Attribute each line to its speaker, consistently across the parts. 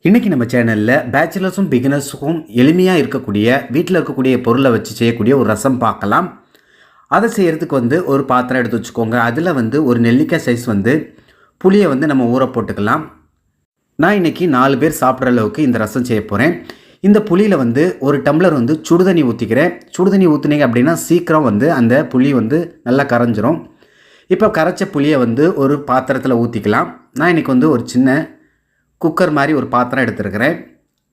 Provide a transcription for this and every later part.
Speaker 1: இன்றைக்கி நம்ம சேனலில் பேச்சுலர்ஸும் பிகினர்ஸுக்கும் எளிமையாக இருக்கக்கூடிய வீட்டில் இருக்கக்கூடிய பொருளை வச்சு செய்யக்கூடிய ஒரு ரசம் பார்க்கலாம். அதை செய்கிறதுக்கு ஒரு பாத்திரம் எடுத்து வச்சுக்கோங்க. அதில் ஒரு நெல்லிக்காய் சைஸ் புளியை நம்ம ஊற போட்டுக்கலாம். நான் இன்றைக்கி 4 பேர் சாப்பிட்ற அளவுக்கு இந்த ரசம் செய்ய போகிறேன். இந்த புளியில் ஒரு டம்ளர் சுடுதண்ணி ஊற்றிக்கிறேன். சுடுதண்ணி ஊற்றுனீங்க அப்படின்னா சீக்கிரம் அந்த புளி நல்லா கரைஞ்சிரும். இப்போ கரைச்ச புளியை ஒரு பாத்திரத்தில் ஊற்றிக்கலாம். நான் இன்றைக்கி ஒரு சின்ன குக்கர் மாதிரி ஒரு பாத்திரம் எடுத்துருக்கிறேன்.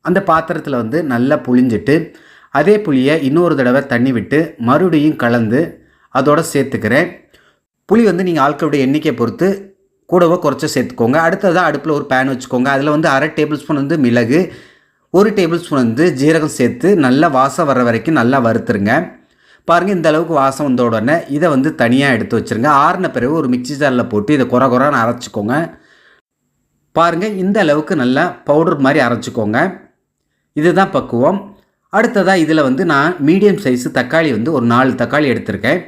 Speaker 1: அந்த பாத்திரத்தில் நல்லா புளிஞ்சிட்டு அதே புளியை இன்னொரு தடவை தண்ணி விட்டு மறுபடியும் கலந்து அதோடு சேர்த்துக்கிறேன். புளி நீங்கள் ஆட்களுடைய எண்ணிக்கையை பொறுத்து கூடவோ குறைச்ச சேர்த்துக்கோங்க. அடுத்ததாக அடுப்பில் ஒரு பேன் வச்சுக்கோங்க. அதில் 1/2 டேபிள் ஸ்பூன் மிளகு, 1 டேபிள் ஸ்பூன் ஜீரகம் சேர்த்து நல்லா வாசம் வர்ற வரைக்கும் நல்லா வறுத்துருங்க. பாருங்கள், இந்த அளவுக்கு வாசம் வந்த உடனே இதை தனியாக எடுத்து வச்சுருங்க. ஆறின பிறகு ஒரு மிக்சி ஜாரில் போட்டு இதை குறைன்னு அரைச்சிக்கோங்க. பாருங்கள், இந்த அளவுக்கு நல்லா பவுடர் மாதிரி அரைச்சிக்கோங்க. இதுதான் பக்குவம். அடுத்ததாக இதில் நான் மீடியம் சைஸு தக்காளி ஒரு 4 தக்காளி எடுத்திருக்கேன்.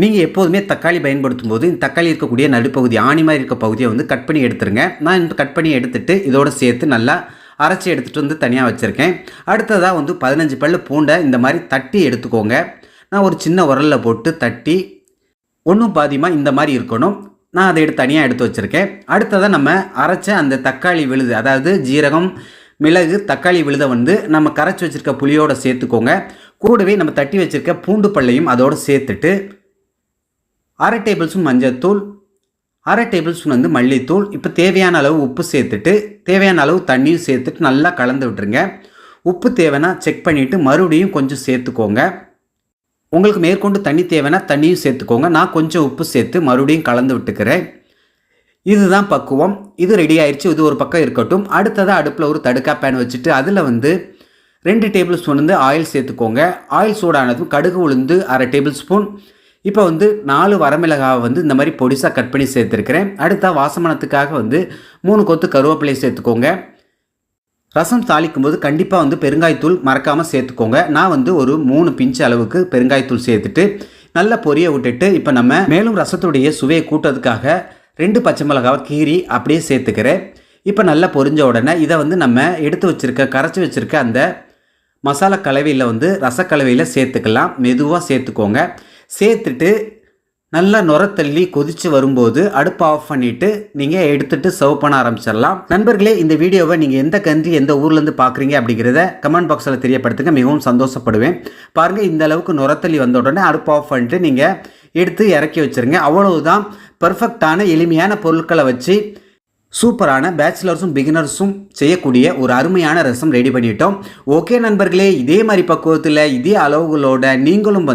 Speaker 1: நீங்கள் எப்போதுமே தக்காளி பயன்படுத்தும் போது இந்த தக்காளி இருக்கக்கூடிய நடுப்பகுதி ஆணி மாதிரி இருக்க பகுதியை கட் பண்ணி எடுத்துருங்க. நான் கட் பண்ணி எடுத்துகிட்டு இதோடு சேர்த்து நல்லா அரைச்சி எடுத்துகிட்டு தனியாக வச்சுருக்கேன். அடுத்ததாக 15 பல்லு பூண்டை இந்த மாதிரி தட்டி எடுத்துக்கோங்க. நான் ஒரு சின்ன உரலில் போட்டு தட்டி ஒன்றும் பாதியமாக இந்த மாதிரி இருக்கணும். நான் அதை தனியாக எடுத்து வச்சுருக்கேன். அடுத்ததாக நம்ம அரைச்ச அந்த தக்காளி விழுது, அதாவது ஜீரகம், மிளகு, தக்காளி விழுதை நம்ம கரைச்சி வச்சுருக்க புளியோடு சேர்த்துக்கோங்க. கூடவே நம்ம தட்டி வச்சுருக்க பூண்டு பல்லையும் அதோடு சேர்த்துட்டு 1/2 டேபிள் ஸ்பூன் மஞ்சள்தூள், 1/2 டேபிள் ஸ்பூன் மல்லித்தூள், இப்போ தேவையான அளவு உப்பு சேர்த்துட்டு தேவையான அளவு தண்ணியும் சேர்த்துட்டு நல்லா கலந்து விட்டுருங்க. உப்பு தேவைன்னா செக் பண்ணிவிட்டு மறுபடியும் கொஞ்சம் சேர்த்துக்கோங்க. உங்களுக்கு மேற்கொண்டு தண்ணி தேவைன்னா தண்ணியும் சேர்த்துக்கோங்க. நான் கொஞ்சம் உப்பு சேர்த்து மறுபடியும் கலந்து விட்டுக்கிறேன். இதுதான் பக்குவம். இது ரெடி ஆயிடுச்சு. இது ஒரு பக்கம் இருக்கட்டும். அடுத்ததாக அடுப்பில் ஒரு தடுக்கா பேன் வச்சுட்டு அதில் 2 டேபிள் ஸ்பூன் ஆயில் சேர்த்துக்கோங்க. ஆயில் சூடானதும் கடுகு உளுந்து 1/2 டேபிள் ஸ்பூன். இப்போ 4 வரமிளகாவை இந்த மாதிரி பொடிசாக கட் பண்ணி சேர்த்துருக்கிறேன். அடுத்த வாசமனத்துக்காக 3 கொத்து கருவேப்பிலை சேர்த்துக்கோங்க. ரசம் தாளிக்கும் போது கண்டிப்பாக பெருங்காயத்தூள் மறக்காமல் சேர்த்துக்கோங்க. நான் ஒரு 3 பிஞ்ச் அளவுக்கு பெருங்காயத்தூள் சேர்த்துட்டு நல்லா பொரிய விட்டுட்டு இப்போ நம்ம மேலும் ரசத்துடைய சுவையை கூட்டுறதுக்காக 2 பச்சை மிளகாவை கீரி அப்படியே சேர்த்துக்கிறேன். இப்போ நல்லா பொரிஞ்ச உடனே இதை நம்ம எடுத்து வச்சுருக்க கரைச்சி வச்சுருக்க அந்த மசாலா கலவையில் ரசக்கலவையில் சேர்த்துக்கலாம். மெதுவாக சேர்த்துக்கோங்க. சேர்த்துட்டு நல்லா நுரத்தள்ளி கொதித்து வரும்போது அடுப்பு ஆஃப் பண்ணிவிட்டு நீங்கள் எடுத்துகிட்டு சர்வ் பண்ண ஆரம்பிச்சிடலாம். நண்பர்களே, இந்த வீடியோவை நீங்கள் எந்த கண்ட்ரி எந்த ஊர்லேருந்து பார்க்குறீங்க அப்படிங்கிறத கமெண்ட் பாக்ஸில் தெரியப்படுத்துங்க. மிகவும் சந்தோஷப்படுவேன். பாருங்கள், இந்த அளவுக்கு நுரத்தள்ளி வந்த உடனே அடுப்பு ஆஃப் பண்ணிட்டு நீங்கள் எடுத்து இறக்கி வச்சுருங்க. அவ்வளவுதான். பர்ஃபெக்டான எளிமையான பொருட்களை வச்சு சூப்பரான பேச்சுலர்ஸும் பிகினர்ஸும் செய்யக்கூடிய ஒரு அருமையான ரசம் ரெடி பண்ணிட்டோம். ஓகே நண்பர்களே, இதே மாதிரி பக்குவத்தில் இதே அளவுகளோட நீங்களும்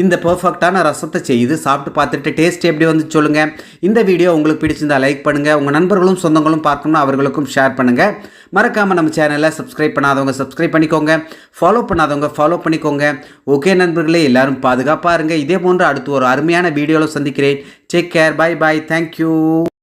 Speaker 1: இந்த பர்ஃபெக்டான ரசத்தை செய்து சாப்பிட்டு பார்த்துட்டு டேஸ்ட் எப்படி சொல்லுங்கள். இந்த வீடியோ உங்களுக்கு பிடிச்சிருந்தா லைக் பண்ணுங்கள். உங்கள் நண்பர்களும் சொந்தங்களும் பார்க்கணும்னா அவர்களுக்கும் ஷேர் பண்ணுங்கள். மறக்காமல் நம்ம சேனலை சப்ஸ்கிரைப் பண்ணாதவங்க சப்ஸ்கிரைப் பண்ணிக்கோங்க. ஃபாலோ பண்ணாதவங்க ஃபாலோ பண்ணிக்கோங்க. ஓகே நண்பர்களே, எல்லாரும் பாதுகாப்பாக இருங்க. இதே போன்று அடுத்து ஒரு அருமையான வீடியோவில் சந்திக்கிறேன். Take care. Bye bye. Thank you.